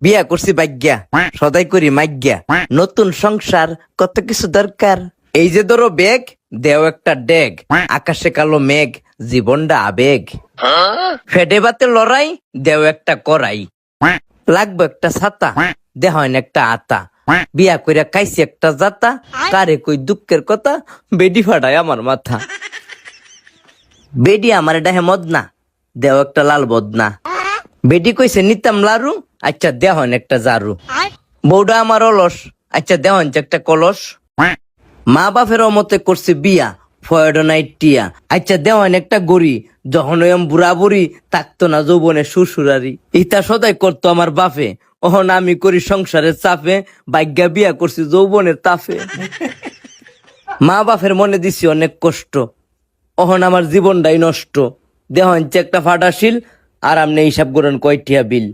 বিয়া করছি ভাগ্যা, সদাই করি মাগ্যা, নতুন সংসার কত কিছু দরকার। এই যে ধরো বেগ, দেও একটা ডেগ, আকাশে কালো মেঘ, জীবনটা আবেগ। ফেডে বাতে লড়াই, দেও একটা করাই, লাগবে একটা ছাতা, দেহন একটা আতা। বিয়া কইরা খাইছি একটা জাতা, কারে কই দুঃখের কথা, বেডি ফাটায় আমার মাথা। বেডি আমার ডাহে মদনা, দেও একটা লাল বদনা। বেডি কইছে নিতাম লারু, আচ্ছা দেহন একটা জারু। বউডা আমার অলস, আচ্ছা দেহন একটা কলস। মা বাপের অমতে করছে বিয়া, ফয়ডো নাইট টিয়া, আচ্ছা দেওয়ান একটা গড়ি। যখন ওই বুড়া বুড়ি থাকতো না যৌবনে শ্বশুরারি, ইতা সদাই করতো আমার বাপে। ওহন আমি করি সংসারের চাপে, ভাগ্যা বিয়া করছি যৌবনের তাফে। মা বাপের মনে দিছি অনেক কষ্ট, ওহন আমার জীবনটাই নষ্ট। দেহন একটা ফাটাশিল, আর আমনে হিসাব করেন কয়টিয়া বিল।